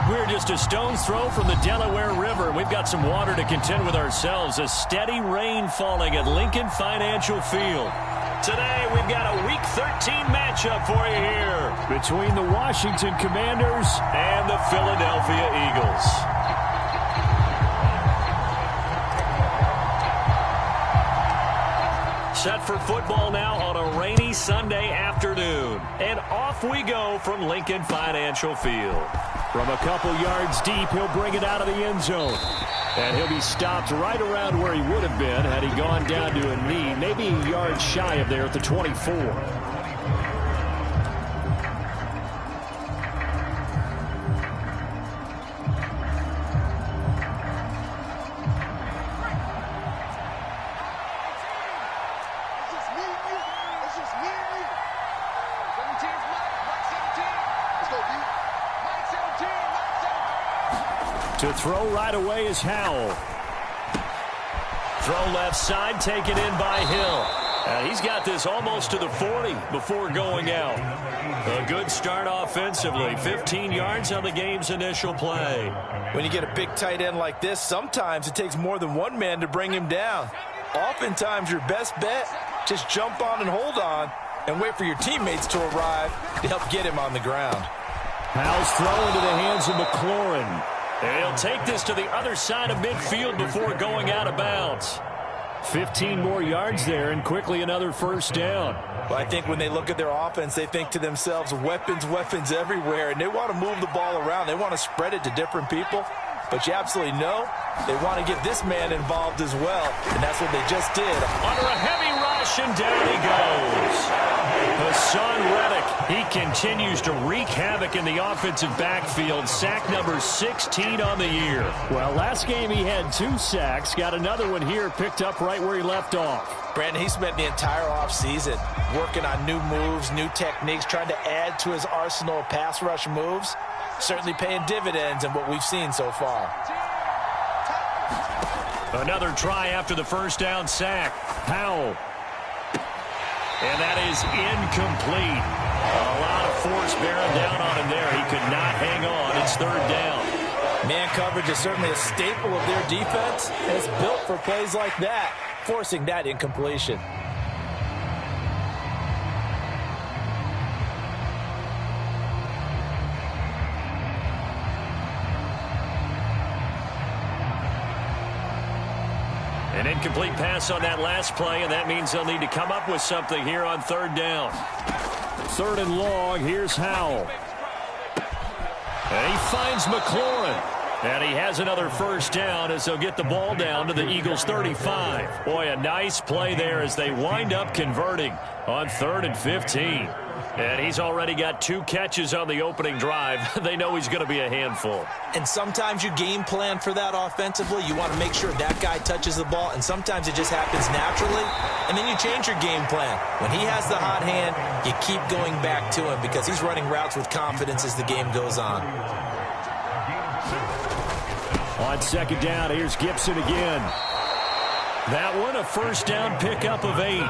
We're just a stone's throw from the Delaware River. We've got some water to contend with ourselves. A steady rain falling at Lincoln Financial Field. Today, we've got a Week 13 matchup for you here between the Washington Commanders and the Philadelphia Eagles. Set for football now on a rainy Sunday afternoon. And off we go from Lincoln Financial Field. From a couple yards deep, he'll bring it out of the end zone. And he'll be stopped right around where he would have been had he gone down to a knee, maybe a yard shy of there at the 24. To throw right away is Howell. Throw left side, taken in by Hill. And he's got this almost to the 40 before going out. A good start offensively. 15 yards on the game's initial play. When you get a big tight end like this, sometimes it takes more than one man to bring him down. Oftentimes, your best bet, just jump on and hold on and wait for your teammates to arrive to help get him on the ground. Howell's throw into the hands of McLaurin. And he'll take this to the other side of midfield before going out of bounds. 15 more yards there and quickly another first down. Well, I think when they look at their offense, they think to themselves, weapons, weapons everywhere. And they want to move the ball around. They want to spread it to different people. But you absolutely know they want to get this man involved as well. And that's what they just did. Under a heavy rush, and down he goes. Hassan Reddick, he continues to wreak havoc in the offensive backfield. Sack number 16 on the year. Well, last game he had 2 sacks. Got another one here picked up right where he left off. Brandon, he spent the entire offseason working on new moves, new techniques, trying to add to his arsenal of pass rush moves. Certainly paying dividends in what we've seen so far. Another try after the first down sack. Howell. And that is incomplete. A lot of force bearing down on him there. He could not hang on. It's third down. Man coverage is certainly a staple of their defense. And it's built for plays like that, forcing that incompletion. An incomplete pass on that last play, and that means they'll need to come up with something here on third down. Third and long, here's Howell. And he finds McLaurin. And he has another first down as they'll get the ball down to the Eagles' 35. Boy, a nice play there as they wind up converting on 3rd and 15. And he's already got 2 catches on the opening drive. They know he's going to be a handful. And sometimes you game plan for that offensively. You want to make sure that guy touches the ball, and sometimes it just happens naturally. And then you change your game plan. When he has the hot hand, you keep going back to him because he's running routes with confidence as the game goes on. On second down, here's Gibson again. That one, a first down pickup of 8.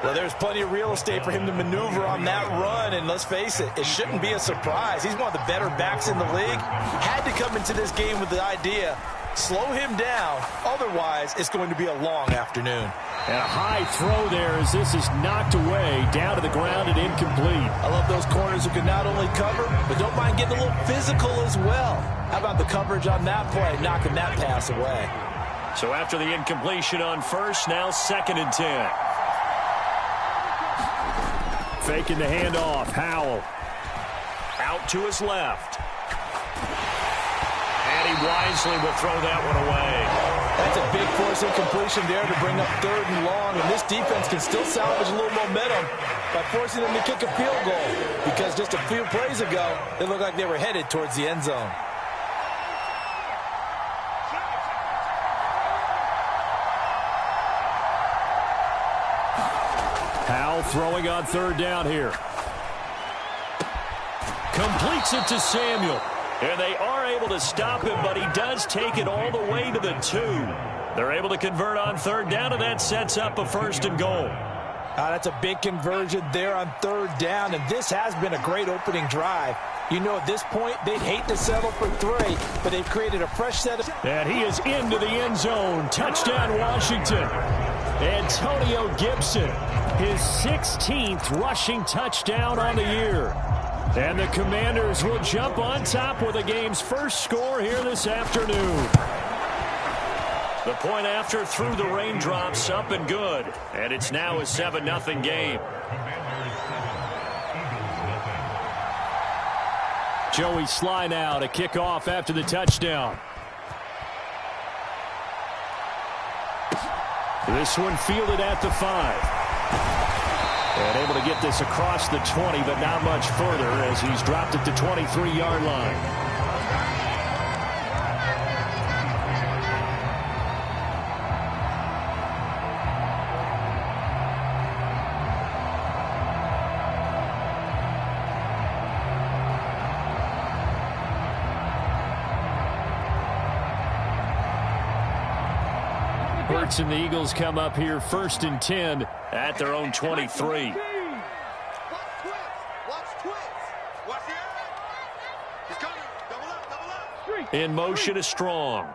Well, there's plenty of real estate for him to maneuver on that run, and let's face it, it shouldn't be a surprise. He's one of the better backs in the league. Had to come into this game with the idea, slow him down, otherwise it's going to be a long afternoon. And a high throw there as this is knocked away, down to the ground and incomplete. I love those corners who can not only cover, but don't mind getting a little physical as well. How about the coverage on that play, knocking that pass away? So after the incompletion on first, now 2nd and 10. Faking the handoff, Howell. Out to his left. And he wisely will throw that one away. That's a big force incompletion there to bring up 3rd and long, and this defense can still salvage a little momentum by forcing them to kick a field goal, because just a few plays ago, they looked like they were headed towards the end zone. Howell throwing on 3rd down here. Completes it to Samuel. And they are able to stop him, but he does take it all the way to the 2. They're able to convert on 3rd down, and that sets up a 1st and goal. That's a big conversion there on 3rd down, and this has been a great opening drive. You know, at this point, they'd hate to settle for 3, but they've created a fresh set of... And he is into the end zone. Touchdown, Washington. Antonio Gibson, his 16th rushing touchdown on the year. And the Commanders will jump on top with the game's first score here this afternoon. The point after through the raindrops, up and good. And it's now a 7-0 game. Joey Sly now to kick off after the touchdown. This one fielded at the 5. And able to get this across the 20, but not much further as he's dropped at the 23-yard line. Hurts and the Eagles come up here 1st and 10 at their own 23. In motion is Strong.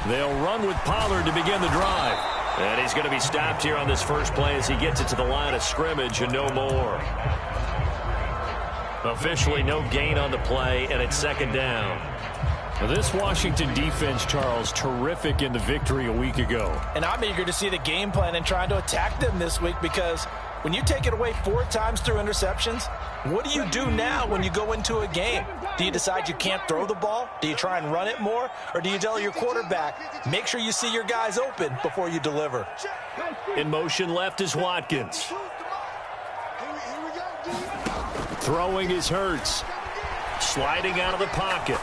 They'll run with Pollard to begin the drive. And he's going to be stopped here on this first play as he gets it to the line of scrimmage and no more. Officially no gain on the play, and it's 2nd down. Now this Washington defense, Charles, terrific in the victory a week ago. And I'm eager to see the game plan and trying to attack them this week, because when you take it away 4 times through interceptions, what do you do now when you go into a game? Do you decide you can't throw the ball? Do you try and run it more? Or do you tell your quarterback, make sure you see your guys open before you deliver? In motion left is Watkins. Throwing is Hurts. Sliding out of the pocket.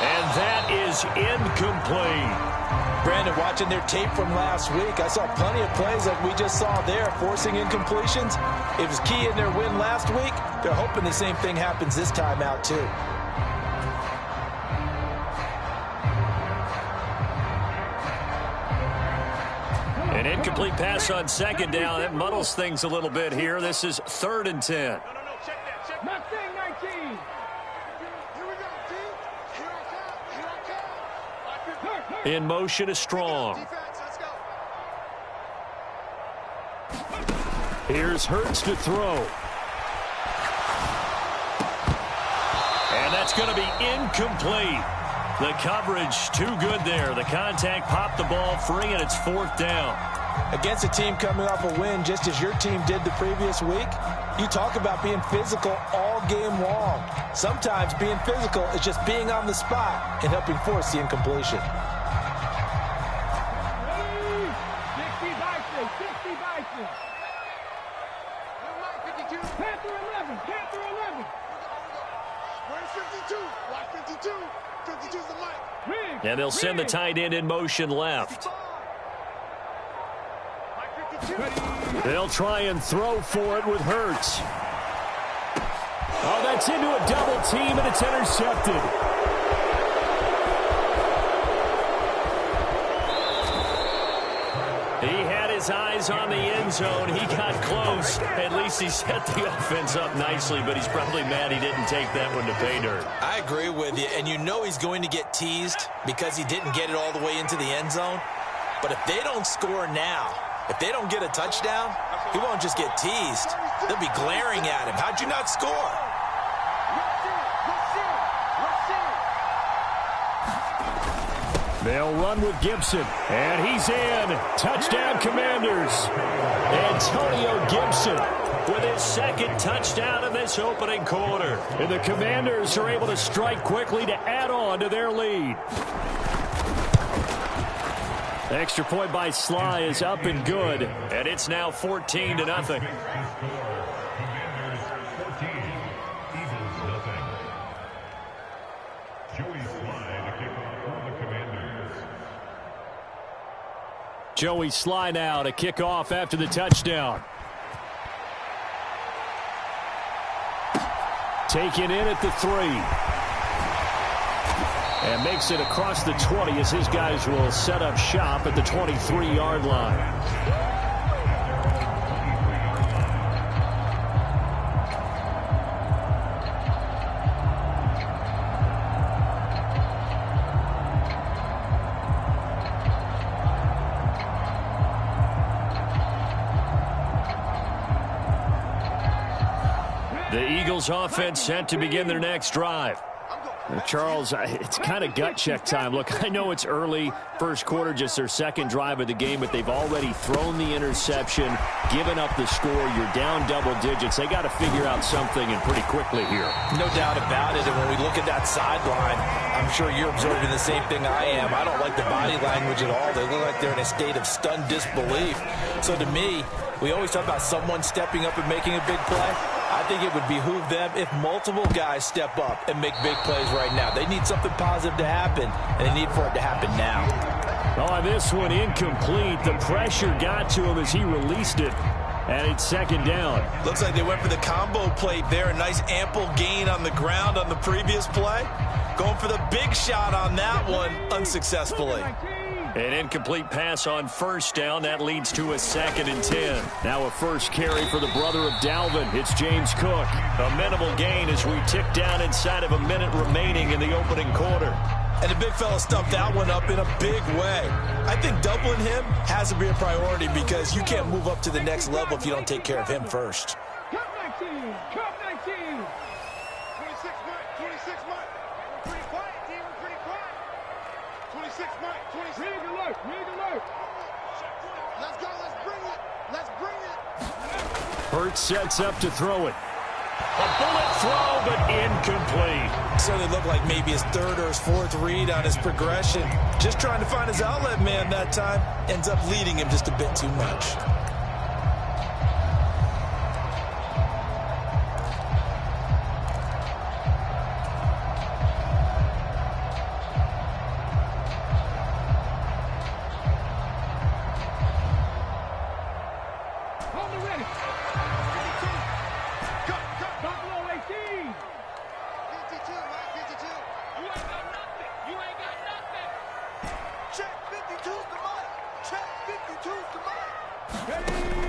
And that is incomplete. Brandon, watching their tape from last week, I saw plenty of plays like we just saw there, forcing incompletions. It was key in their win last week. They're hoping the same thing happens this time out, too. An incomplete pass on 2nd down. That muddles things a little bit here. This is 3rd and 10. In motion is Strong. Here's Hurts to throw. And that's going to be incomplete. The coverage too good there. The contact popped the ball free, and it's 4th down. Against a team coming off a win just as your team did the previous week, you talk about being physical all game long. Sometimes being physical is just being on the spot and helping force the incompletion. And they'll send the tight end in motion left. They'll try and throw for it with Hurts. Oh, that's into a double team, and it's intercepted. He had his eyes on the end zone. He got close. At least he set the offense up nicely, but he's probably mad he didn't take that one to pay dirt. I agree with you, and you know he's going to get teased because he didn't get it all the way into the end zone. But if they don't score now, if they don't get a touchdown, he won't just get teased. They'll be glaring at him. How'd you not score? They'll run with Gibson, and he's in. Touchdown, Commanders. Antonio Gibson with his 2nd touchdown in this opening quarter. And the Commanders are able to strike quickly to add on to their lead. Extra point by Sly is up and good, and it's now 14-0. Joey Sly now to kick off after the touchdown. Taken in at the 3. And makes it across the 20 as his guys will set up shop at the 23-yard line. The Eagles offense set to begin their next drive. Charles, it's kind of gut check time. Look, I know it's early, first quarter, just their second drive of the game, but they've already thrown the interception, given up the score. You're down double digits. They got to figure out something, and pretty quickly here. No doubt about it. And when we look at that sideline, I'm sure you're observing the same thing I am. I don't like the body language at all. They look like they're in a state of stunned disbelief. So to me, we always talk about someone stepping up and making a big play. I think it would behoove them if multiple guys step up and make big plays right now. They need something positive to happen, and they need for it to happen now. Oh, this one incomplete. The pressure got to him as he released it, and it's second down. Looks like they went for the combo plate there. A nice ample gain on the ground on the previous play. Going for the big shot on that one unsuccessfully. An incomplete pass on first down. That leads to a 2nd and 10. Now a first carry for the brother of Dalvin. It's James Cook. A minimal gain as we tick down inside of a minute remaining in the opening quarter. And the big fella stuffed that one up in a big way. I think doubling him has to be a priority because you can't move up to the next level if you don't take care of him first. Cup 19! Cup 19! 26 Mike! 26 Mike! We're pretty quiet, team. We're pretty quiet. 26 Mike! 26 Rig alert! Rig alert! Let's go! Let's bring it! Let's bring it! Hurts sets up to throw it. A bullet throw, but incomplete. Certainly looked like maybe his third or his fourth read on his progression. Just trying to find his outlet man that time. Ends up leading him just a bit too much.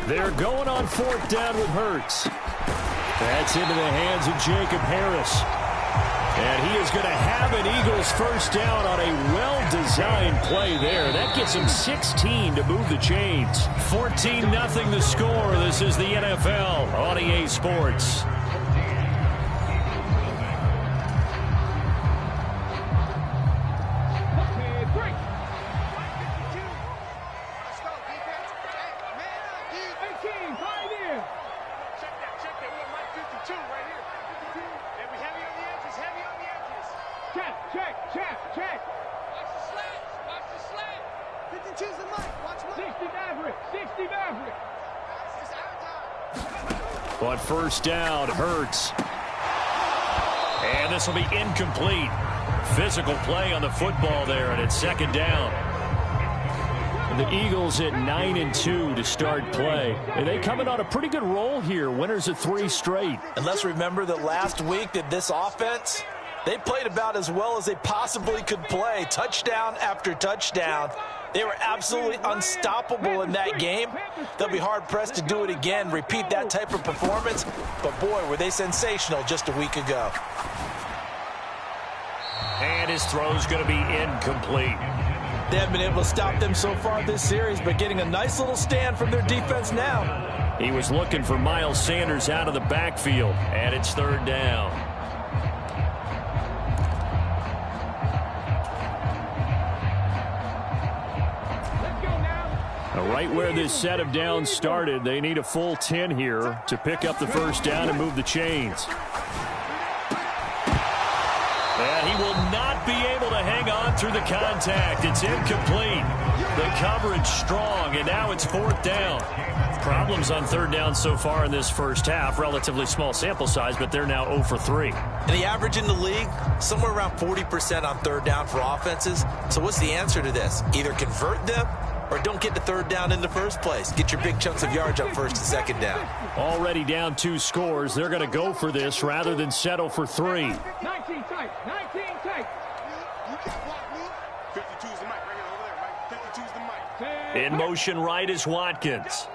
They're going on 4th down with Hurts. That's into the hands of Jacob Harris. And he is going to have an Eagles first down on a well-designed play there. That gets him 16 to move the chains. 14-0 the score. This is the NFL on EA Sports. On first down, Hurts. And this will be incomplete. Physical play on the football there, and it's 2nd down. And the Eagles at 9-2 to start play. And they coming on a pretty good roll here. Winners of 3 straight. And let's remember that last week that this offense, they played about as well as they possibly could play. Touchdown after touchdown. They were absolutely unstoppable in that game. They'll be hard-pressed to do it again, repeat that type of performance. But, boy, were they sensational just a week ago. And his throw's going to be incomplete. They haven't been able to stop them so far this series, but getting a nice little stand from their defense now. He was looking for Miles Sanders out of the backfield, and it's 3rd down. Right where this set of downs started, they need a full 10 here to pick up the first down and move the chains. And he will not be able to hang on through the contact. It's incomplete. The coverage strong, and now it's 4th down. Problems on 3rd down so far in this first half. Relatively small sample size, but they're now 0 for 3. And the average in the league, somewhere around 40% on 3rd down for offenses. So what's the answer to this? Either convert them or don't get to 3rd down in the first place. Get your big chunks of yards on 1st and 2nd down. Already down 2 scores. They're going to go for this rather than settle for 3. 19 tight. 19 tight. You can't block me. 52's the mic right here over there, right? 52's the mic. In motion right is Watkins.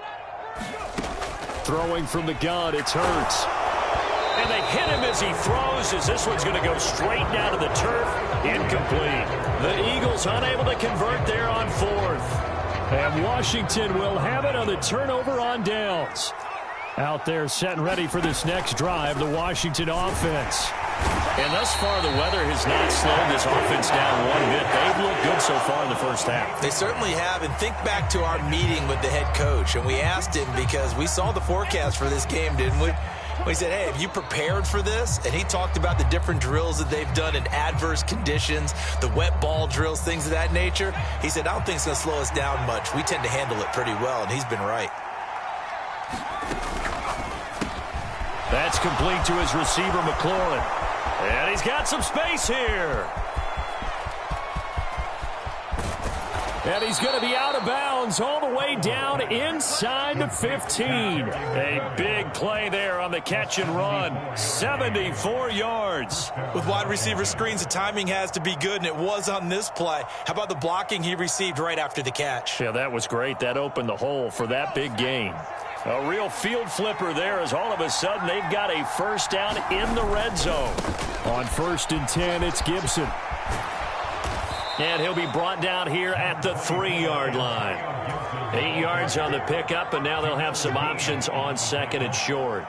Throwing from the gun, it's Hurts. And they hit him as he throws, as this one's going to go straight down to the turf. Incomplete. The Eagles unable to convert there on 4th. And Washington will have it on the turnover on downs. Out there setting ready for this next drive, the Washington offense. And thus far, the weather has not slowed this offense down one bit. They've looked good so far in the first half. They certainly have. And think back to our meeting with the head coach. And we asked him, because we saw the forecast for this game, didn't we? We said, hey, have you prepared for this? And he talked about the different drills that they've done in adverse conditions, the wet ball drills, things of that nature. He said, I don't think it's going to slow us down much. We tend to handle it pretty well, and he's been right. That's complete to his receiver, McLaurin. And he's got some space here. And he's going to be out of bounds all the way down inside the 15. A big play there on the catch and run. 74 yards. With wide receiver screens, the timing has to be good, and it was on this play. How about the blocking he received right after the catch? Yeah, that was great. That opened the hole for that big gain. A real field flipper there, as all of a sudden they've got a first down in the red zone. On 1st and 10, it's Gibson. And he'll be brought down here at the 3-yard line. 8 yards on the pickup, and now they'll have some options on 2nd and short.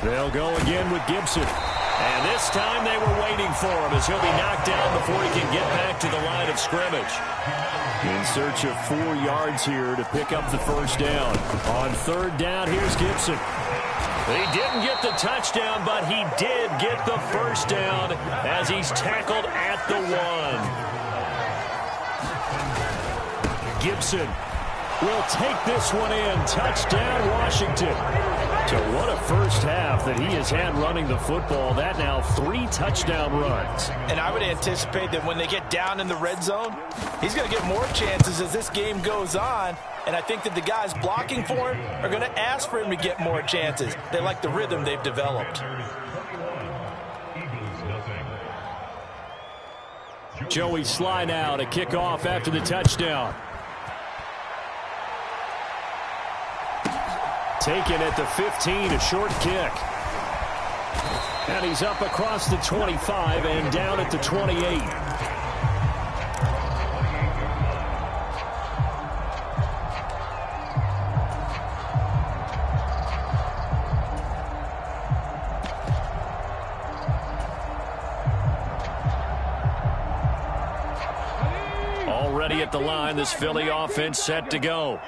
They'll go again with Gibson. And this time they were waiting for him, as he'll be knocked down before he can get back to the line of scrimmage. In search of 4 yards here to pick up the first down. On 3rd down, here's Gibson. He didn't get the touchdown, but he did get the first down as he's tackled at the 1. Gibson will take this one in. Touchdown, Washington. So what a first half that he has had running the football. That now 3 touchdown runs. And I would anticipate that when they get down in the red zone, he's going to get more chances as this game goes on. And I think that the guys blocking for him are going to ask for him to get more chances. They like the rhythm they've developed. Joey Sly now to kick off after the touchdown. Taken at the 15, a short kick. And he's up across the 25 and down at the 28. Already at the line, this Philly offense set to go.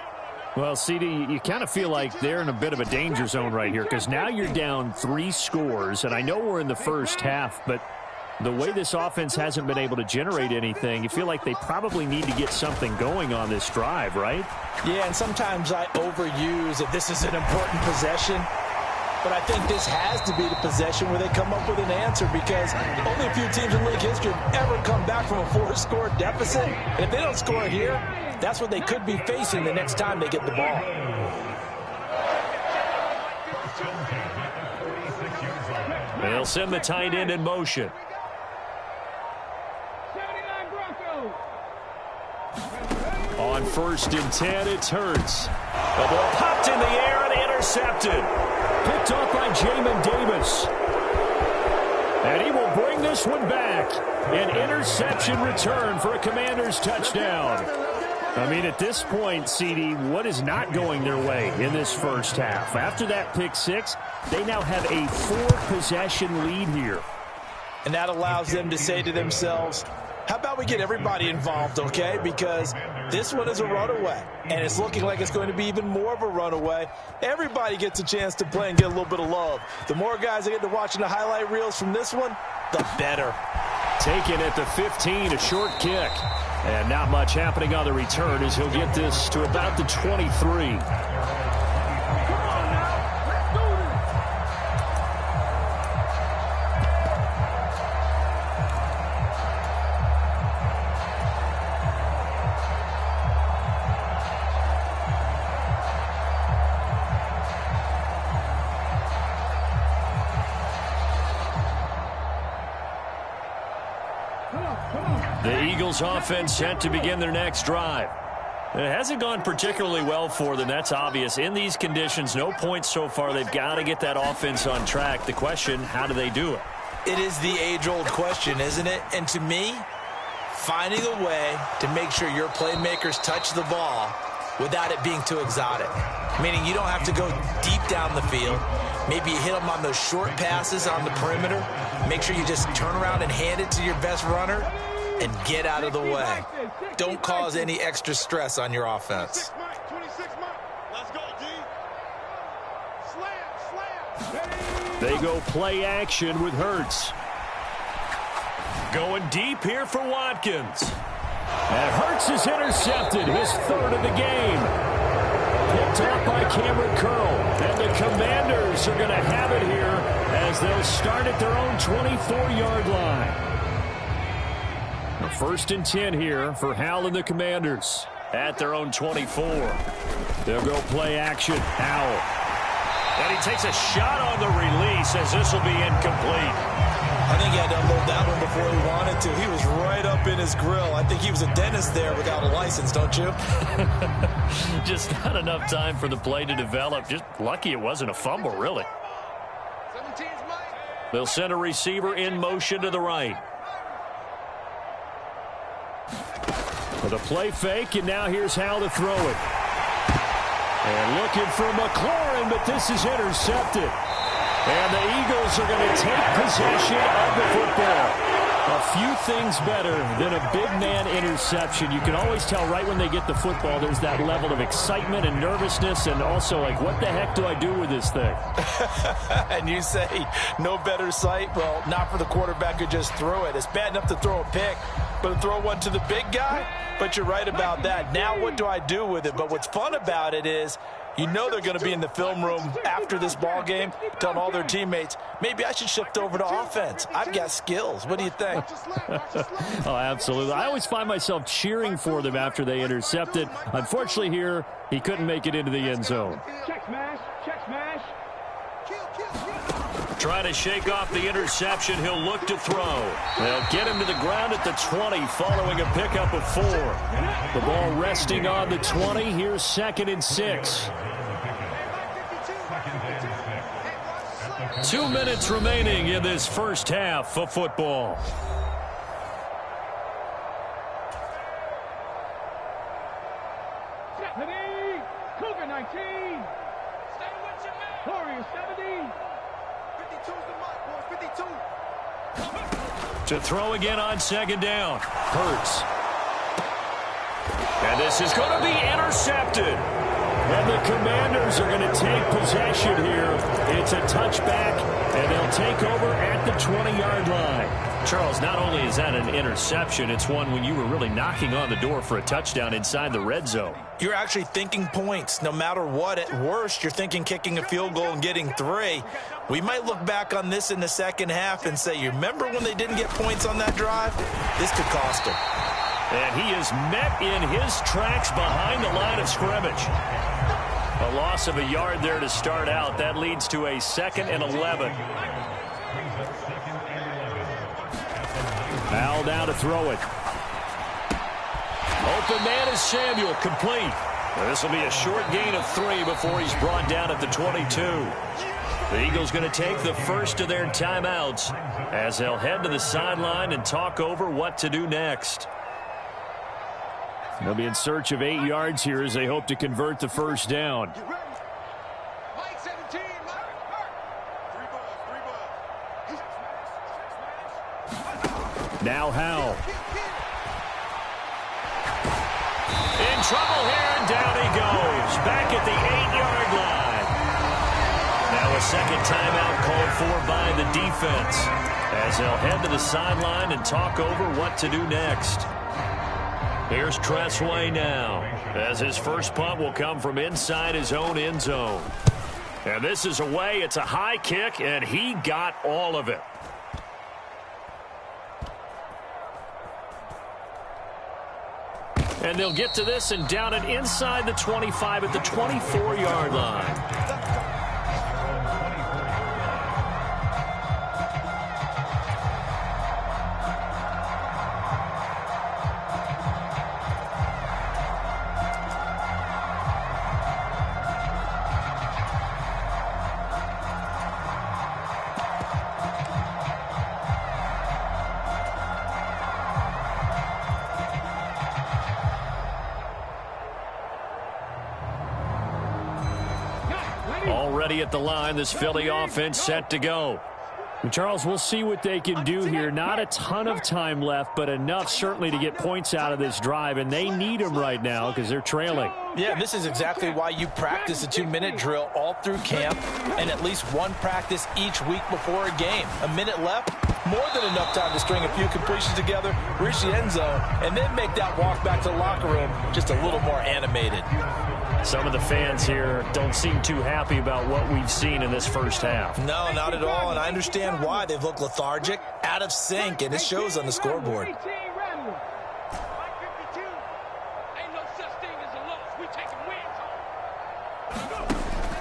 Well, CD, you kind of feel like they're in a bit of a danger zone right here, because now you're down 3 scores, and I know we're in the first half, but the way this offense hasn't been able to generate anything, you feel like they probably need to get something going on this drive, right? Yeah, and sometimes I overuse that this is an important possession, but I think this has to be the possession where they come up with an answer, because only a few teams in league history have ever come back from a 4-score deficit, and if they don't score here, that's what they could be facing the next time they get the ball. They'll send the tight end in motion. On 1st and 10, it's Hurts. The ball popped in the air and intercepted. Picked off by Jamin Davis. And he will bring this one back. An interception return for a Commanders touchdown. I mean, at this point, CD, what is not going their way in this first half? After that pick 6, they now have a 4-possession lead here. And that allows them to say to themselves, how about we get everybody involved, okay? Because this one is a runaway, and it's looking like it's going to be even more of a runaway. Everybody gets a chance to play and get a little bit of love. The more guys that get to watching the highlight reels from this one, the better. Taken at the 15, a short kick. And not much happening on the return as he'll get this to about the 23. The Eagles offense set to begin their next drive. It hasn't gone particularly well for them. That's obvious. In these conditions, no points so far. They've got to get that offense on track. The question, how do they do it? It is the age-old question, isn't it? And to me, finding a way to make sure your playmakers touch the ball without it being too exotic. Meaning you don't have to go deep down the field. Maybe you hit them on those short passes on the perimeter. Make sure you just turn around and hand it to your best runner and get out of the way. Don't cause any extra stress on your offense. 26 Mike. Let's go, D. Slam. They go play action with Hurts. Going deep here for Watkins. And Hurts is intercepted, his third of the game. Picked off by Cameron Curl. And the Commanders are going to have it here as they'll start at their own 24-yard line. The 1st and 10 here for Howell and the Commanders at their own 24. They'll go play action. Howell. And he takes a shot on the release as this will be incomplete. I think he had to unload that one before he wanted to. He was right up in his grill. I think he was a dentist there without a license, don't you? Just not enough time for the play to develop. Just lucky it wasn't a fumble, really. 17's Mike. They'll send a receiver in motion to the right. For the play fake, and now here's Howell to throw it. And looking for McLaurin, but this is intercepted. And the Eagles are going to take possession of the football. A few things better than a big man interception. You can always tell right when they get the football, there's that level of excitement and nervousness, and also like, what the heck do I do with this thing? And you say, no better sight? Well, not for the quarterback who just threw it. It's bad enough to throw a pick, but to throw one to the big guy? But you're right about that. Now what do I do with it? But what's fun about it is, you know they're going to be in the film room after this ball game telling all their teammates, maybe I should shift over to offense. I've got skills. What do you think? Oh, absolutely. I always find myself cheering for them after they intercept it. Unfortunately here, he couldn't make it into the end zone. Check smash. Check smash. Trying to shake off the interception. He'll look to throw. They'll get him to the ground at the 20 following a pickup of 4. The ball resting on the 20. Here's 2nd and 6. 2 minutes remaining in this first half of football. Cougar 19. Stay with your man. Warriors 70. 52's the mark, boys. 52. To throw again on 2nd down. Hurts. And this is going to be intercepted. And the Commanders are going to take possession here. It's a touchback, and they'll take over at the 20-yard line. Charles, not only is that an interception, it's one when you were really knocking on the door for a touchdown inside the red zone. You're actually thinking points. No matter what, at worst, you're thinking kicking a field goal and getting 3. We might look back on this in the second half and say, you remember when they didn't get points on that drive? This could cost them. And he is met in his tracks behind the line of scrimmage. A loss of a yard there to start out. That leads to a 2nd and 11. Foul now to throw it. Open man is Samuel, complete. This will be a short gain of 3 before he's brought down at the 22. The Eagles going to take the first of their timeouts as they'll head to the sideline and talk over what to do next. They'll be in search of 8 yards here as they hope to convert the first down. Mike 17. Mike. 3 balls. Now Howell. In trouble here, and down he goes. Back at the 8-yard line. Now a second timeout called for by the defense as they'll head to the sideline and talk over what to do next. Here's Tressway now, as his first punt will come from inside his own end zone. And this is away. It's a high kick, and he got all of it. And they'll get to this and down it inside the 25 at the 24-yard line. ready at the line. This Philly offense set to go. And Charles, we'll see what they can do here. Not a ton of time left, but enough certainly to get points out of this drive, and they need them right now because they're trailing. Yeah, this is exactly why you practice a 2-minute drill all through camp and at least one practice each week before a game. A minute left, more than enough time to string a few completions together, reach the end zone, and then make that walk back to the locker room just a little more animated. Some of the fans here don't seem too happy about what we've seen in this first half. No, not at all, and I understand why. They've looked lethargic, out of sync, and it shows on the scoreboard.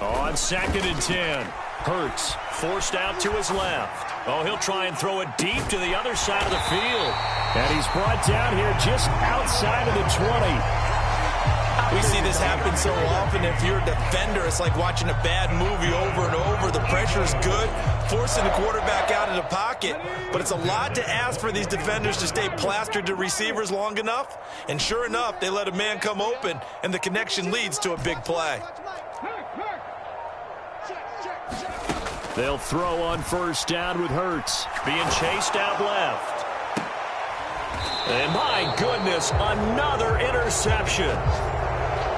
On 2nd and 10, Hurts forced out to his left. Oh, he'll try and throw it deep to the other side of the field. And he's brought down here just outside of the 20. We see this happen so often. If you're a defender, it's like watching a bad movie over and over. The pressure is good, forcing the quarterback out of the pocket. But it's a lot to ask for these defenders to stay plastered to receivers long enough. And sure enough, they let a man come open, and the connection leads to a big play. They'll throw on 1st down with Hurts being chased out left. And my goodness, another interception.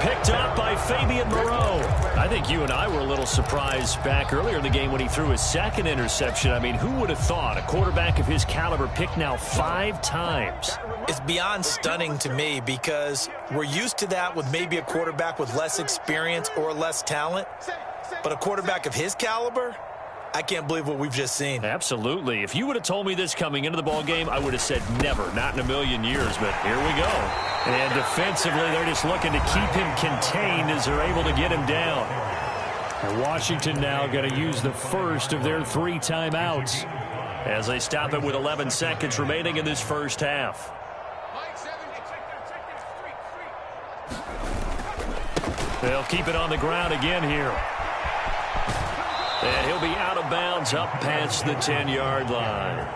Picked up by Fabian Moreau. I think you and I were a little surprised back earlier in the game when he threw his 2nd interception. I mean, who would have thought a quarterback of his caliber picked now 5 times? It's beyond stunning to me because we're used to that with maybe a quarterback with less experience or less talent. But a quarterback of his caliber, I can't believe what we've just seen. Absolutely. If you would have told me this coming into the ball game, I would have said never, not in a million years. But here we go. And defensively, they're just looking to keep him contained as they're able to get him down. And Washington now going to use the first of their 3 timeouts as they stop it with 11 seconds remaining in this first half. They'll keep it on the ground again here. And he'll be out of bounds up past the 10-yard line.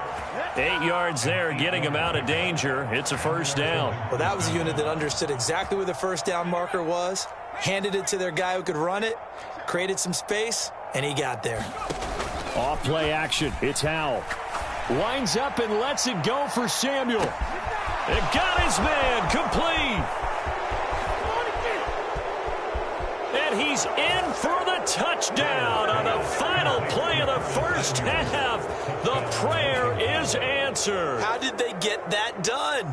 8 yards there, getting him out of danger. It's a 1st down. Well, that was a unit that understood exactly where the 1st down marker was, handed it to their guy who could run it, created some space, and he got there. Off play action. It's Howell. Winds up and lets it go for Samuel. It got his man complete. And he's in for the touchdown on the final play of the first half. The prayer is answered. How did they get that done?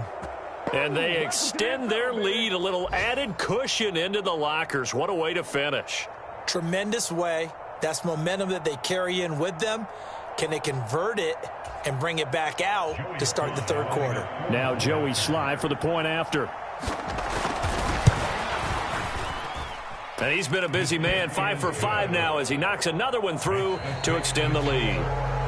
And they extend their lead, a little added cushion into the lockers. What a way to finish. Tremendous way. That's momentum that they carry in with them. Can they convert it and bring it back out to start the 3rd quarter? Now Joey Sly for the point after. And he's been a busy man, 5 for 5 now as he knocks another one through to extend the lead.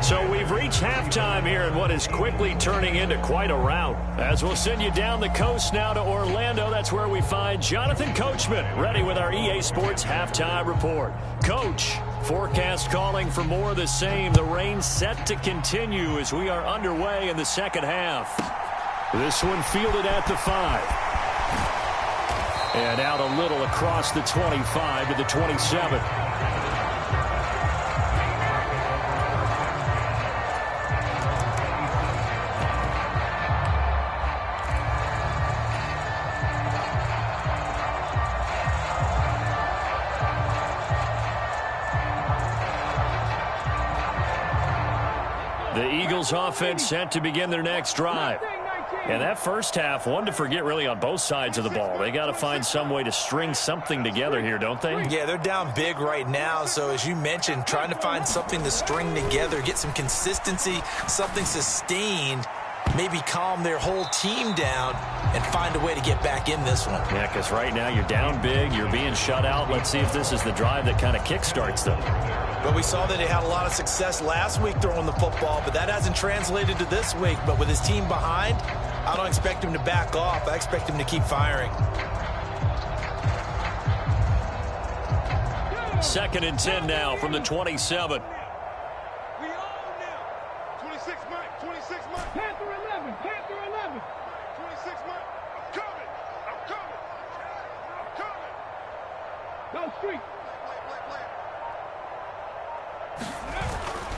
So we've reached halftime here in what is quickly turning into quite a rout. As we'll send you down the coast now to Orlando, that's where we find Jonathan Coachman ready with our EA Sports halftime report. Coach, forecast calling for more of the same. The rain set to continue as we are underway in the 2nd half. This one fielded at the 5. And out a little across the 25 to the 27. The Eagles offense set to begin their next drive. And that first half, one to forget really on both sides of the ball. They got to find some way to string something together here, don't they? Yeah, they're down big right now. So as you mentioned, trying to find something to string together, get some consistency, something sustained, maybe calm their whole team down and find a way to get back in this one. Yeah, because right now you're down big, you're being shut out. Let's see if this is the drive that kind of kickstarts them. But we saw that they had a lot of success last week throwing the football, but that hasn't translated to this week. But with his team behind, I don't expect him to back off. I expect him to keep firing. 2nd and 10 now from the 27. We all now. 26 Mike, 26 Mike. Panther 11, Panther 11. 26 Mike. I'm coming. I'm coming. I'm coming. Go street.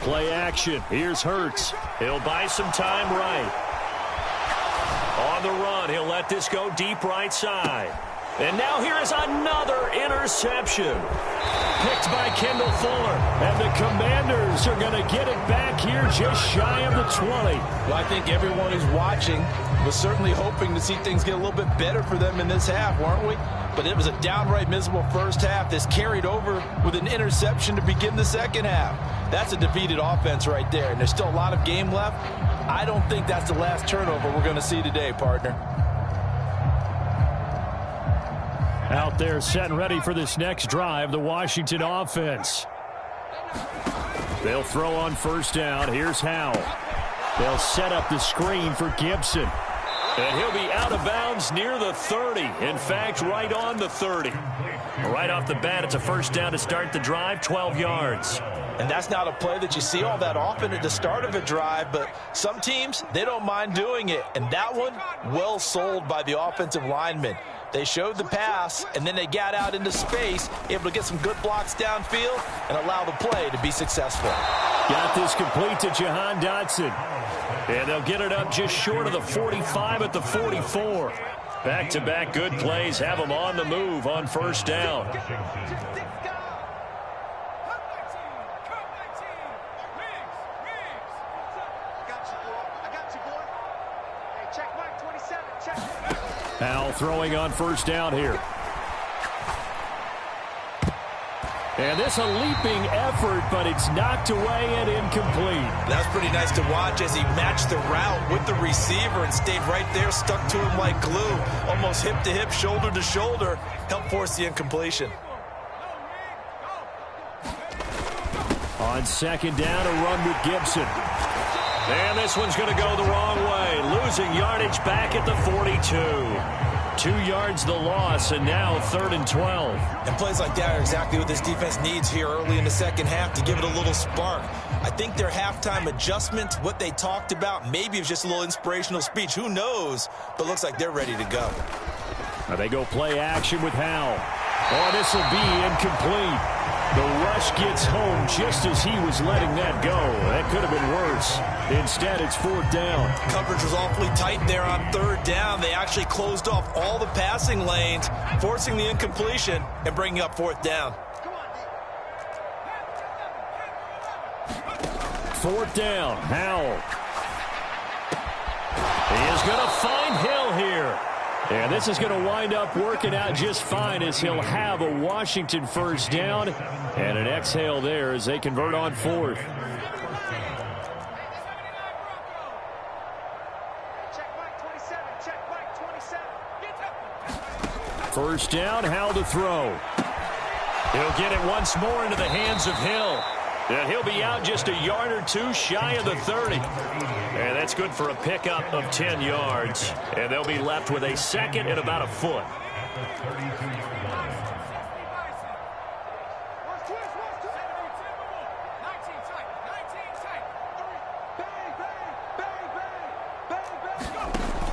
Play action. Here's Hurts. He'll buy some time right. On the run, he'll let this go deep right side. And now here is another interception. Picked by Kendall Fuller. And the Commanders are going to get it back here just shy of the 20. Well, I think everyone who's watching was certainly hoping to see things get a little bit better for them in this half, weren't we? But it was a downright miserable first half. This carried over with an interception to begin the second half. That's a defeated offense right there, and there's still a lot of game left. I don't think that's the last turnover we're going to see today, partner. Out there set and ready for this next drive, the Washington offense. They'll throw on first down. Here's Howell. They'll set up the screen for Gibson. And he'll be out of bounds near the 30. In fact, right on the 30. Right off the bat, it's a first down to start the drive, 12 yards. And that's not a play that you see all that often at the start of a drive, but some teams, they don't mind doing it. And that one, well sold by the offensive lineman. They showed the pass, and then they got out into space, able to get some good blocks downfield and allow the play to be successful. Got this complete to Jahan Dotson. And they'll get it up just short of the 45 at the 44. Back-to-back good plays have them on the move on first down. Howell throwing on first down here. And this a leaping effort, but it's knocked away and incomplete. That's pretty nice to watch as he matched the route with the receiver and stayed right there, stuck to him like glue, almost hip to hip, shoulder to shoulder, helped force the incompletion. On second down, a run with Gibson. And this one's going to go the wrong way. Losing yardage back at the 42. 2 yards the loss, and now 3rd and 12. And plays like that are exactly what this defense needs here early in the second half to give it a little spark. I think their halftime adjustment, what they talked about, maybe it was just a little inspirational speech. Who knows? But looks like they're ready to go. Now they go play action with Howell. Oh, this will be incomplete. The rush gets home just as he was letting that go. That could have been worse. Instead, it's 4th down. Coverage was awfully tight there on 3rd down. They actually closed off all the passing lanes, forcing the incompletion and bringing up 4th down. 4th down, Howell. He is going to find Hill here. And this is going to wind up working out just fine as he'll have a Washington first down and an exhale there as they convert on 4th. First down, Howell to throw. He'll get it once more into the hands of Hill. And he'll be out just a yard or two shy of the 30. And that's good for a pickup of 10 yards. And they'll be left with a second and about a foot.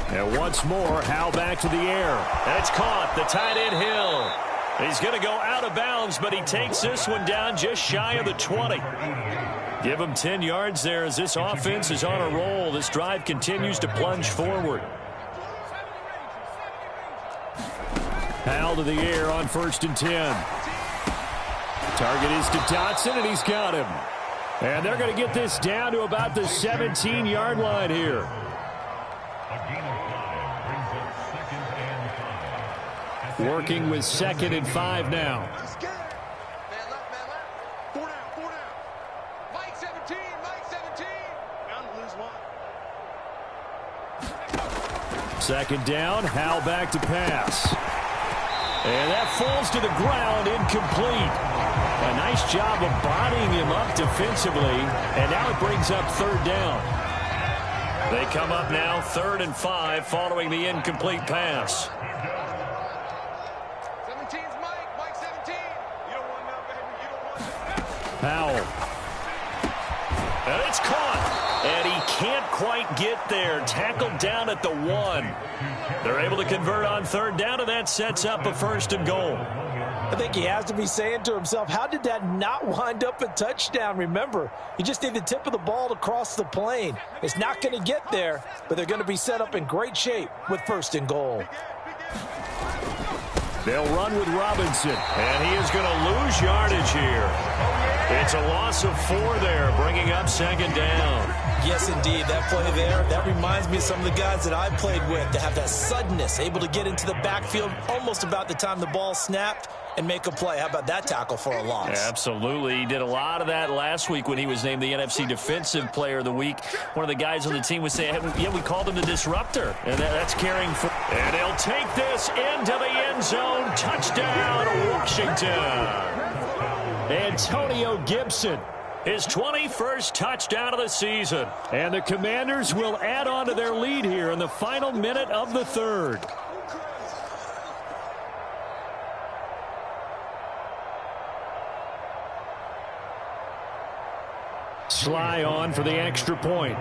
And once more, Howell back to the air. That's caught. The tight end Hill. He's going to go out of bounds, but he takes this one down just shy of the 20. Give him 10 yards there as this offense is on a roll. This drive continues to plunge forward. Howell to the air on 1st and 10. Target is to Dotson, and he's got him. And they're going to get this down to about the 17-yard line here. Working with 2nd and 5 now. Man left, man left. 4 down, 4 down. Mike 17, Mike 17. Bound to lose 1. 2nd down, Howell back to pass. And that falls to the ground, incomplete. A nice job of bodying him up defensively, and now it brings up 3rd down. They come up now 3rd and 5 following the incomplete pass. 17's Mike, Mike 17. You don't want that, baby. You don't want that. Howell. And it's caught. And he can't quite get there. Tackled down at the 1. They're able to convert on 3rd down, and that sets up a 1st and goal. I think he has to be saying to himself, how did that not wind up a touchdown? Remember, you just need the tip of the ball to cross the plane. It's not going to get there, but they're going to be set up in great shape with 1st and goal. They'll run with Robinson, and he is going to lose yardage here. It's a loss of 4 there, bringing up 2nd down. Yes, indeed. That play there, that reminds me of some of the guys that I played with that have that suddenness, able to get into the backfield almost about the time the ball snapped and make a play. How about that tackle for a loss? Yeah, absolutely. He did a lot of that last week when he was named the NFC Defensive Player of the Week. One of the guys on the team was saying, yeah, we called him the disruptor. And that's carrying for. And he'll take this into the end zone. Touchdown, Washington. Antonio Gibson. His 21st touchdown of the season. And the Commanders will add on to their lead here in the final minute of the 3rd. Sly on for the extra point.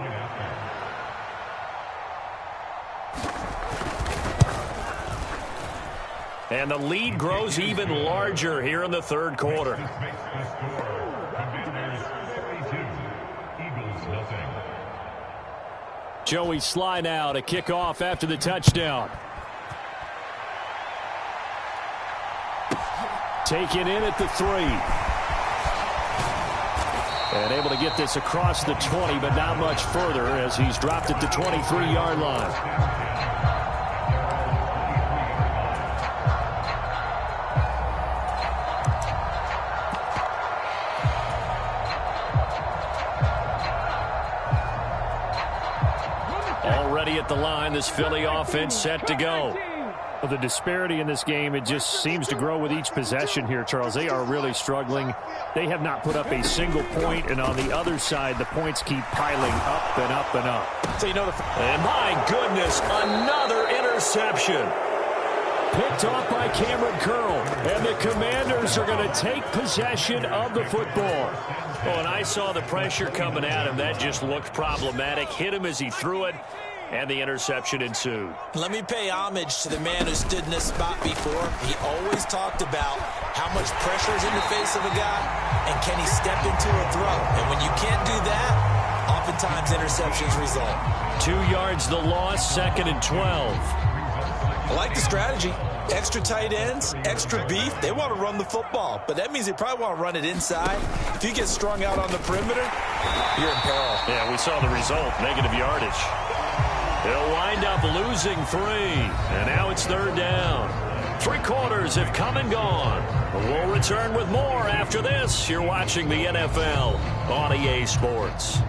And the lead grows even larger here in the 3rd quarter. Joey Sly now to kick off after the touchdown. Taken in at the 3. And able to get this across the 20, but not much further as he's dropped at the 23-yard line. Already at the line, this Philly offense set to go. Well, the disparity in this game, it just seems to grow with each possession here, Charles. They are really struggling. They have not put up a single point, and on the other side, the points keep piling up and up and up. So you know and my goodness, another interception. Picked off by Cameron Curl, and the Commanders are going to take possession of the football. Oh, and I saw the pressure coming at him. That just looked problematic. Hit him as he threw it. And the interception ensued. Let me pay homage to the man who stood in this spot before. He always talked about how much pressure is in the face of a guy, and can he step into a throw. And when you can't do that, oftentimes interceptions result. 2 yards the loss, 2nd and 12. I like the strategy. Extra tight ends, extra beef. They want to run the football, but that means they probably want to run it inside. If you get strung out on the perimeter, you're in peril. Yeah, we saw the result, negative yardage. They'll wind up losing 3, and now it's 3rd down. 3 quarters have come and gone. We'll return with more after this. You're watching the NFL on EA Sports.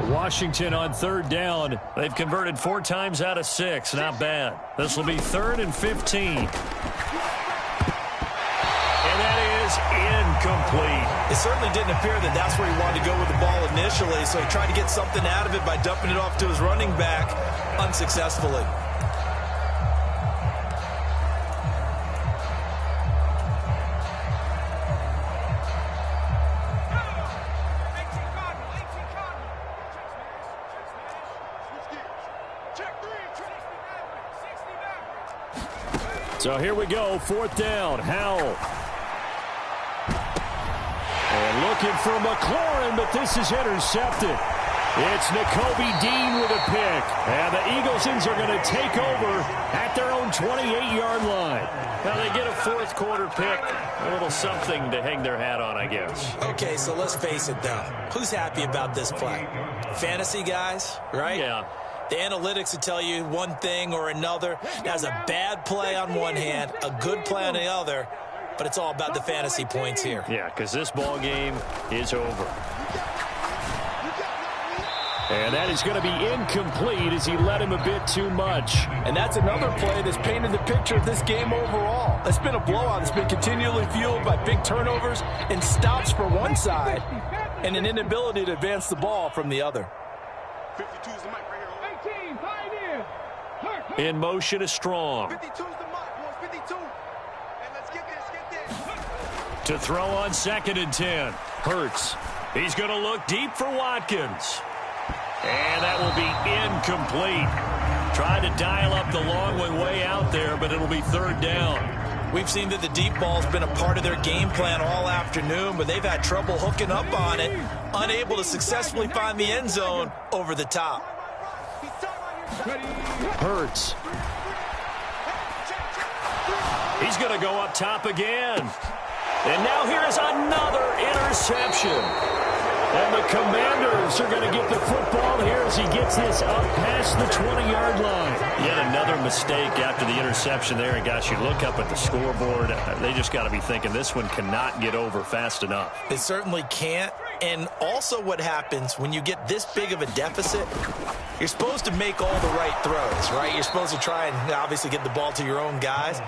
Washington on 3rd down. They've converted 4 times out of 6. Not bad. This will be 3rd and 15. And that is incomplete. It certainly didn't appear that that's where he wanted to go with the ball initially, so he tried to get something out of it by dumping it off to his running back unsuccessfully. So here we go, 4th down, Howell. And looking for McLaurin, but this is intercepted. It's Nakobe Dean with a pick. And the Eaglesons are going to take over at their own 28-yard line. Now they get a 4th quarter pick. A little something to hang their hat on, I guess. Okay, so let's face it, though. Who's happy about this play? Fantasy guys, right? Yeah. The analytics will tell you one thing or another. That's a bad play on one hand, a good play on the other, but it's all about the fantasy points here. Yeah, because this ball game is over. And that is going to be incomplete as he led him a bit too much. And that's another play that's painted the picture of this game overall. It's been a blowout. It's been continually fueled by big turnovers and stops for one side and an inability to advance the ball from the other. 52 is the mic right here. 18, pioneer. In motion is Strong. 52 is the mic, boys. 52. And let's get this. To throw on 2nd and 10. Hurts. He's going to look deep for Watkins. And that will be incomplete. Tried to dial up the long way out there, but it'll be 3rd down. We've seen that the deep ball's been a part of their game plan all afternoon, but they've had trouble hooking up on it, unable to successfully find the end zone over the top. Hurts. He's going to go up top again. And now here is another interception. And the Commanders are going to get the football here as he gets this up past the 20-yard line. Yet another mistake after the interception there. And, gosh, you look up at the scoreboard. They just got to be thinking this one cannot get over fast enough. It certainly can't. And also what happens when you get this big of a deficit, you're supposed to make all the right throws, right? You're supposed to try and obviously get the ball to your own guys.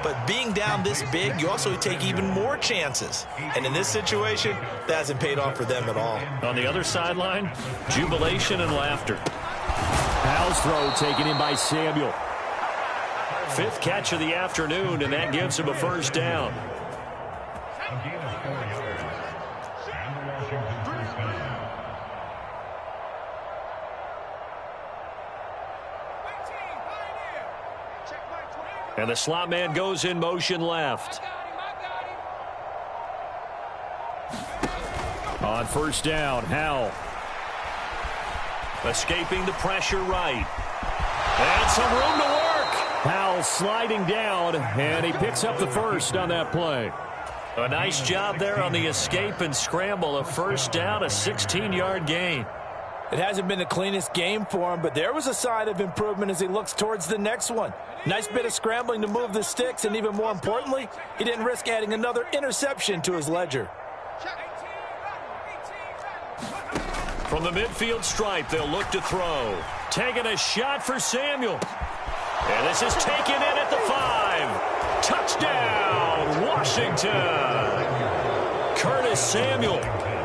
But being down this big, you also take even more chances. And in this situation, that hasn't paid off for them at all. On the other sideline, jubilation and laughter. Howell's throw taken in by Samuel. 5th catch of the afternoon, and that gives him a 1st down. And the slot man goes in motion left. On 1st down, Howell. Escaping the pressure right. And some room to work. Howell sliding down, and he picks up the 1st on that play. A nice job there on the escape and scramble. A 1st down, a 16-yard gain. It hasn't been the cleanest game for him, but there was a sign of improvement as he looks towards the next one. Nice bit of scrambling to move the sticks, and even more importantly, he didn't risk adding another interception to his ledger. From the midfield stripe, they'll look to throw. Taking a shot for Samuel. And this is taken in at the 5. Touchdown, Washington. Curtis Samuel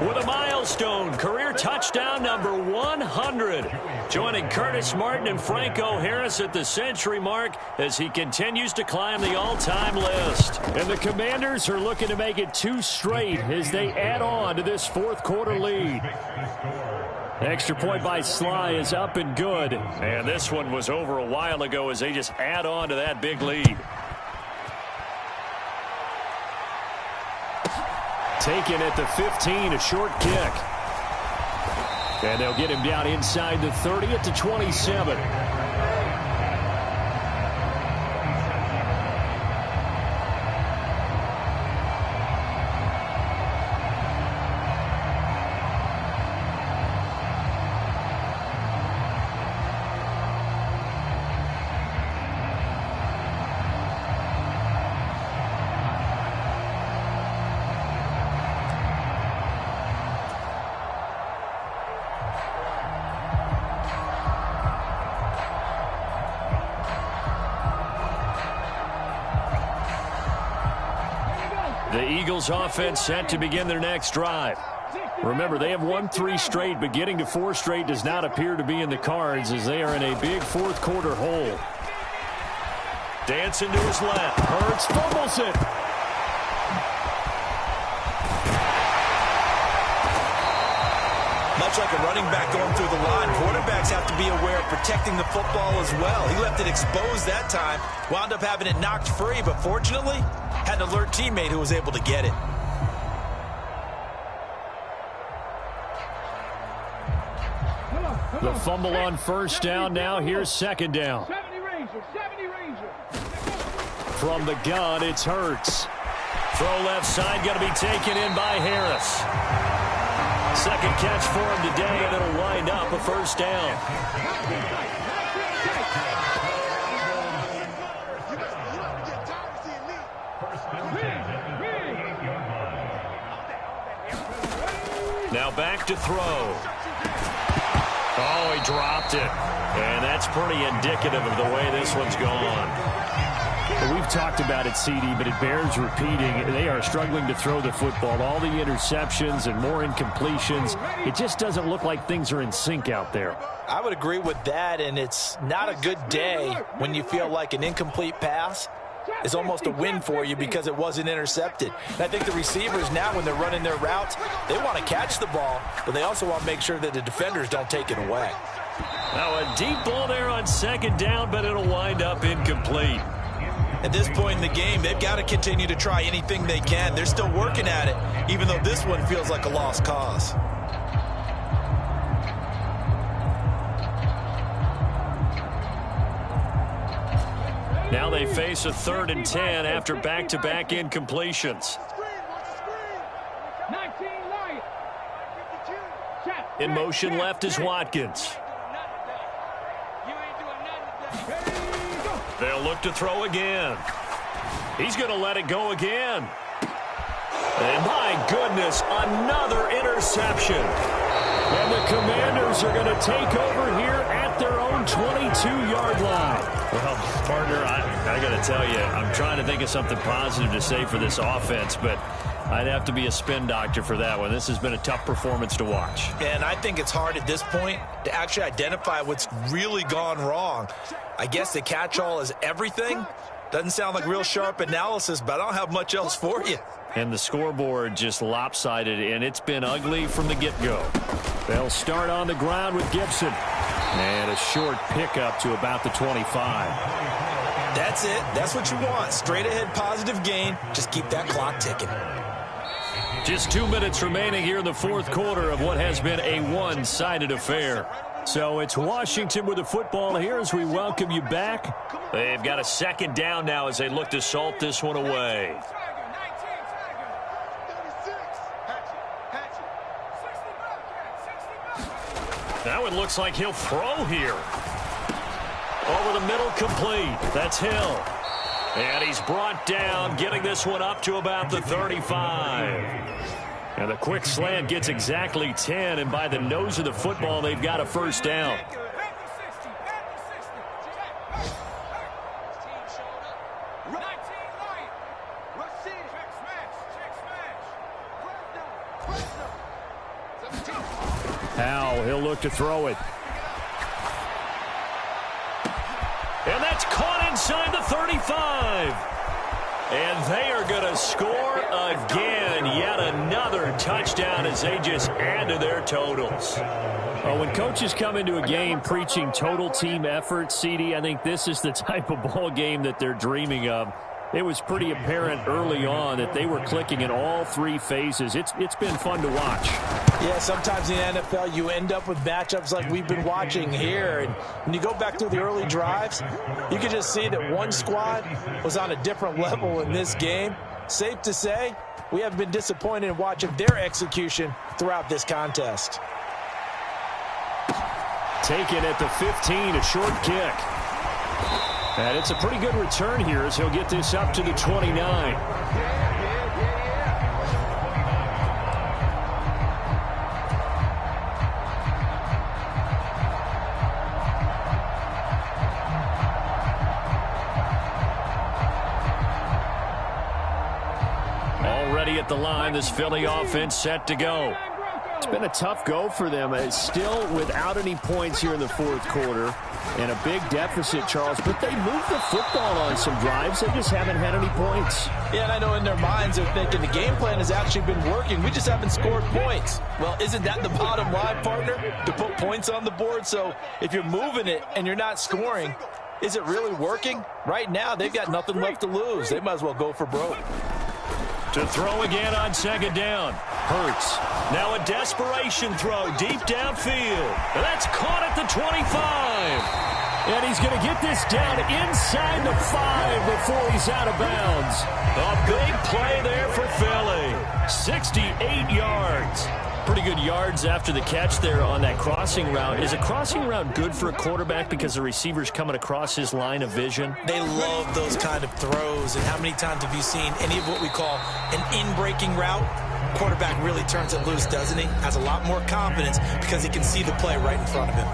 with a milestone career touchdown number 100. Joining Curtis Martin and Franco Harris at the century mark as he continues to climb the all-time list. And the Commanders are looking to make it 2 straight as they add on to this 4th quarter lead. Extra point by Sly is up and good. And this one was over a while ago as they just add on to that big lead. Taken at the 15, a short kick. And they'll get him down inside the 30 at the 27. The Eagles offense set to begin their next drive. Remember, they have won 3 straight, but getting to 4 straight does not appear to be in the cards as they are in a big 4th quarter hole. Dancing to his left. Hurts fumbles it. Much like a running back going through the line, quarterbacks have to be aware of protecting the football as well. He left it exposed that time, wound up having it knocked free, but fortunately, had an alert teammate who was able to get it. The fumble on 1st down. Now here's 2nd down. 70 Ranger. From the gun, it's Hurts. Throw left side, going to be taken in by Harris. 2nd catch for him today, and it'll wind up a 1st down. Now back to throw. Oh, he dropped it. And that's pretty indicative of the way this one's gone. We've talked about it, CD, but it bears repeating. They are struggling to throw the football. All the interceptions and more incompletions. It just doesn't look like things are in sync out there. I would agree with that, and it's not a good day when you feel like an incomplete pass is almost a win for you because it wasn't intercepted. And I think the receivers now, when they're running their routes, they want to catch the ball, but they also want to make sure that the defenders don't take it away. Now a deep ball there on second down, but it'll wind up incomplete. At this point in the game, they've got to continue to try anything they can. They're still working at it, even though this one feels like a lost cause. Now they face a 3rd and 10 after back-to-back incompletions. In motion left is Watkins. They'll look to throw again. He's going to let it go again. And my goodness, another interception. And the Commanders are going to take over here at their own 22-yard line. Well, partner, I got to tell you, I'm trying to think of something positive to say for this offense, but I'd have to be a spin doctor for that one. This has been a tough performance to watch. And I think it's hard at this point to actually identify what's really gone wrong. I guess the catch-all is everything. Doesn't sound like real sharp analysis, but I don't have much else for you. And the scoreboard just lopsided, and it's been ugly from the get-go. They'll start on the ground with Gibson. And a short pickup to about the 25. That's it. That's what you want. Straight ahead positive gain. Just keep that clock ticking. Just 2 minutes remaining here in the fourth quarter of what has been a one-sided affair. So it's Washington with the football here as we welcome you back. They've got a second down now as they look to salt this one away. Now it looks like he'll throw here. Over the middle, complete. That's Hill. And he's brought down, getting this one up to about the 35. And the quick slant gets exactly 10, and by the nose of the football, they've got a first down. Howell, he'll look to throw it. And that's caught inside the 35. And they are going to score again. Yet another touchdown as they just add to their totals. When coaches come into a game preaching total team effort, CD, I think this is the type of ball game that they're dreaming of. It was pretty apparent early on that they were clicking in all three phases. It's been fun to watch. Yeah, sometimes in the NFL you end up with matchups like we've been watching here. And when you go back through the early drives, you can just see that one squad was on a different level in this game. Safe to say, we have been disappointed in watching their execution throughout this contest. Taken at the 15, a short kick. And it's a pretty good return here as he'll get this up to the 29. Already at the line, this Philly offense set to go. It's been a tough go for them. It's still without any points here in the fourth quarter. And a big deficit, Charles. But they moved the football on some drives. They just haven't had any points. Yeah, and I know in their minds they're thinking the game plan has actually been working. We just haven't scored points. Well, isn't that the bottom line, partner? To put points on the board? So if you're moving it and you're not scoring, is it really working? Right now, they've got nothing left to lose. They might as well go for broke. To throw again on second down. Hurts. Now a desperation throw deep downfield. And that's caught at the 25. And he's going to get this down inside the 5 before he's out of bounds. A big play there for Philly. 68 yards. Pretty good yards after the catch there on that crossing route. Is a crossing route good for a quarterback because the receiver's coming across his line of vision? They love those kind of throws. And how many times have you seen any of what we call an in-breaking route? Quarterback really turns it loose, doesn't he? Has a lot more confidence because he can see the play right in front of him.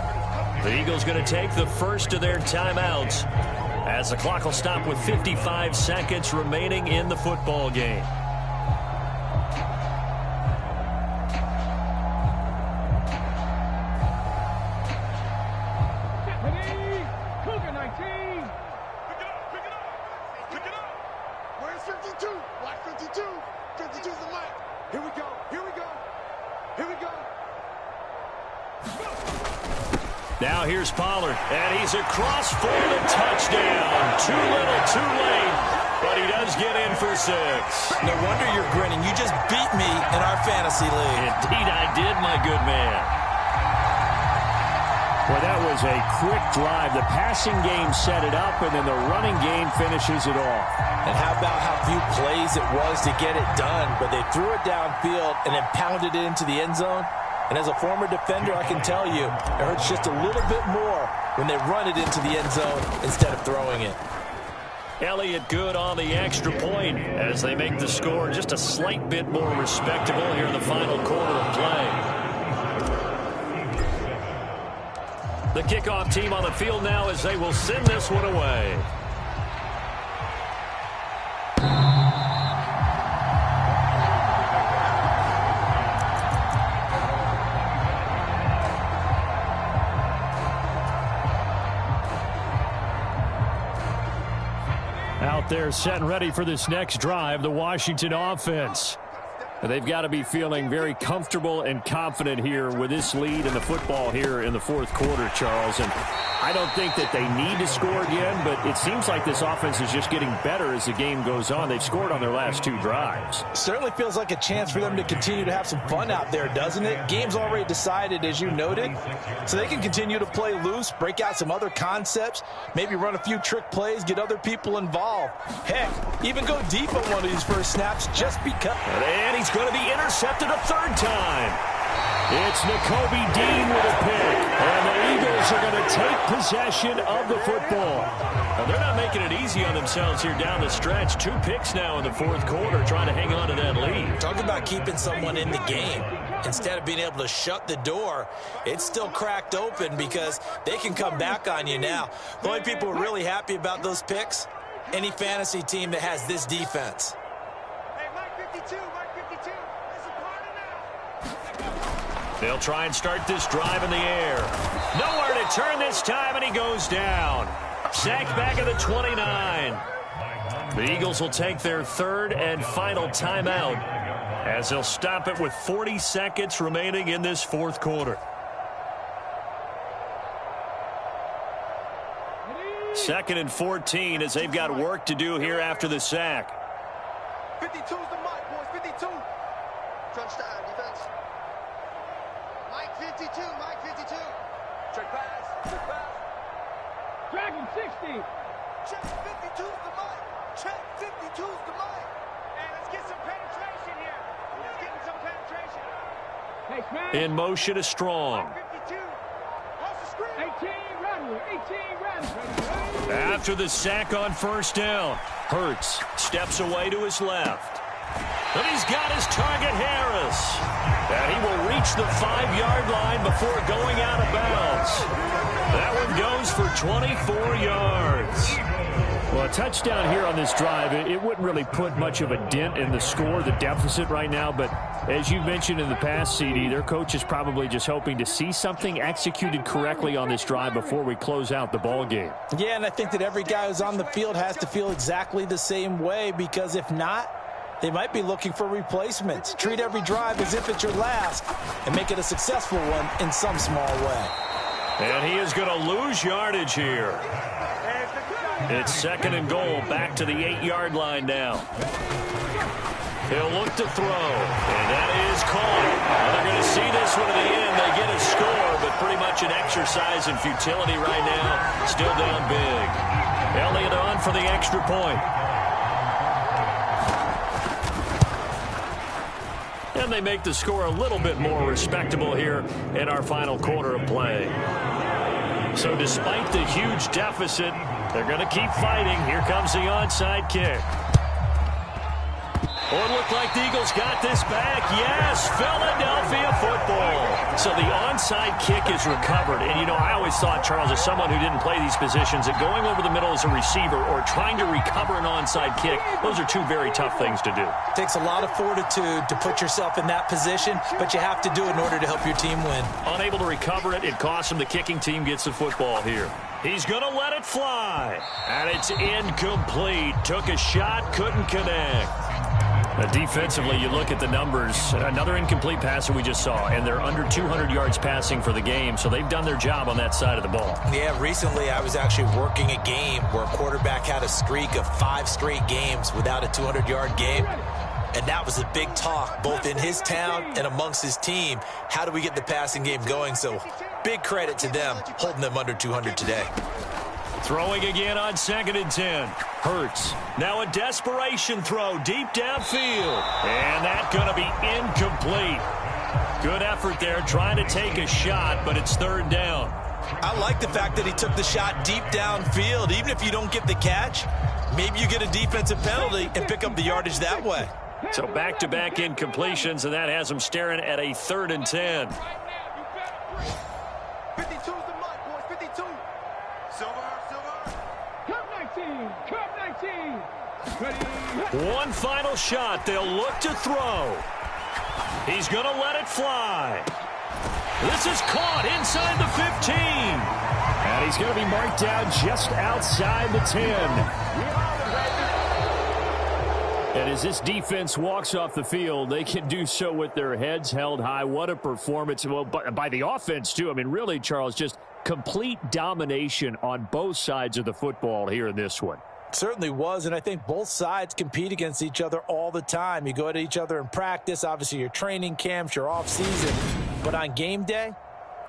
The Eagles going to take the first of their timeouts as the clock will stop with 55 seconds remaining in the football game. Now here's Pollard, and he's across for the touchdown. Too little, too late, but he does get in for 6. No wonder you're grinning. You just beat me in our fantasy league. Indeed I did, my good man. Well, that was a quick drive. The passing game set it up, and then the running game finishes it off. And how about how few plays it was to get it done, but they threw it downfield and then pounded it into the end zone. And as a former defender, I can tell you, it hurts just a little bit more when they run it into the end zone instead of throwing it. Elliott good on the extra point as they make the score just a slight bit more respectable here in the final quarter of play. The kickoff team on the field now as they will send this one away. Out there set and ready for this next drive, the Washington offense. They've got to be feeling very comfortable and confident here with this lead in the football here in the fourth quarter, Charles. And I don't think that they need to score again, but it seems like this offense is just getting better as the game goes on. They've scored on their last 2 drives. Certainly feels like a chance for them to continue to have some fun out there, doesn't it? Game's already decided, as you noted, so they can continue to play loose, break out some other concepts, maybe run a few trick plays, get other people involved. Heck, even go deep on one of these first snaps just because. And he's going to be intercepted a 3rd time. It's Nakobe Dean with a pick, and the Eagles are going to take possession of the football. Now, they're not making it easy on themselves here down the stretch. 2 picks now in the fourth quarter trying to hang on to that lead. Talk about keeping someone in the game. Instead of being able to shut the door, it's still cracked open because they can come back on you now. The only people who are really happy about those picks, any fantasy team that has this defense. Hey, Mike 52, Mike 52. Listen, partner now. They'll try and start this drive in the air. Nowhere to turn this time, and he goes down. Sacked back at the 29. The Eagles will take their 3rd and final timeout as they'll stop it with 40 seconds remaining in this fourth quarter. 2nd and 14 as they've got work to do here after the sack. 52's the mark, boys. 52. Touchdown, defense. Mike 52, Mike 52. Check pass, check pass. Dragon 60. Check 52's the mark. Check 52's the mark. Hey, let's get some penetration here. Let's get some penetration. Hey, Smash. In motion is Strong. 52. Off the screen. 18, Radler. 18, Radler. After the sack on 1st down, Hurts steps away to his left. And he's got his target, Harris. And he will reach the 5-yard line before going out of bounds. That one goes for 24 yards. Well, a touchdown here on this drive, it wouldn't really put much of a dent in the score, the deficit right now. But as you mentioned in the past, CD, their coach is probably just hoping to see something executed correctly on this drive before we close out the ball game. Yeah, and I think that every guy who's on the field has to feel exactly the same way, because if not, they might be looking for replacements. Treat every drive as if it's your last and make it a successful one in some small way. And he is going to lose yardage here. It's 2nd and goal, back to the 8-yard line now. He'll look to throw, and that is caught. Well, they're going to see this one at the end. They get a score, but pretty much an exercise in futility right now. Still down big. Elliott on for the extra point. And they make the score a little bit more respectable here in our final quarter of play. So despite the huge deficit, they're going to keep fighting. Here comes the onside kick. Or it looked like the Eagles got this back. Yes, Philadelphia football. So the onside kick is recovered. And, you know, I always thought, Charles, as someone who didn't play these positions, that going over the middle as a receiver or trying to recover an onside kick, those are two very tough things to do. It takes a lot of fortitude to put yourself in that position, but you have to do it in order to help your team win. Unable to recover it, it costs him. The kicking team gets the football here. He's going to let it fly. And it's incomplete. Took a shot, couldn't connect. Defensively, you look at the numbers. Another incomplete pass that we just saw, and they're under 200 yards passing for the game, so they've done their job on that side of the ball. Yeah, recently I was actually working a game where a quarterback had a streak of 5 straight games without a 200-yard game, and that was a big talk both in his town and amongst his team. How do we get the passing game going? So big credit to them holding them under 200 today. Throwing again on 2nd and 10. Hurts. Now a desperation throw deep downfield. And that's going to be incomplete. Good effort there trying to take a shot, but it's 3rd down. I like the fact that he took the shot deep downfield. Even if you don't get the catch, maybe you get a defensive penalty and pick up the yardage that way. So back-to-back incompletions, and that has him staring at a 3rd and 10. 52's the mark, boys. 52. Silver. Cup 19. Cup 19. Ready. One final shot. They'll look to throw. He's going to let it fly. This is caught inside the 15. And he's going to be marked down just outside the 10. And as this defense walks off the field, they can do so with their heads held high. What a performance. Well, by the offense, too. I mean, really, Charles, just complete domination on both sides of the football here in this one. Certainly was, and I think both sides compete against each other all the time. You go at each other in practice, obviously your training camps, your off-season. But on game day,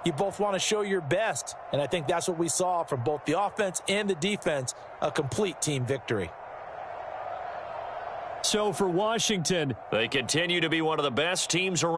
you both want to show your best. And I think that's what we saw from both the offense and the defense, a complete team victory. So for Washington, they continue to be one of the best teams around.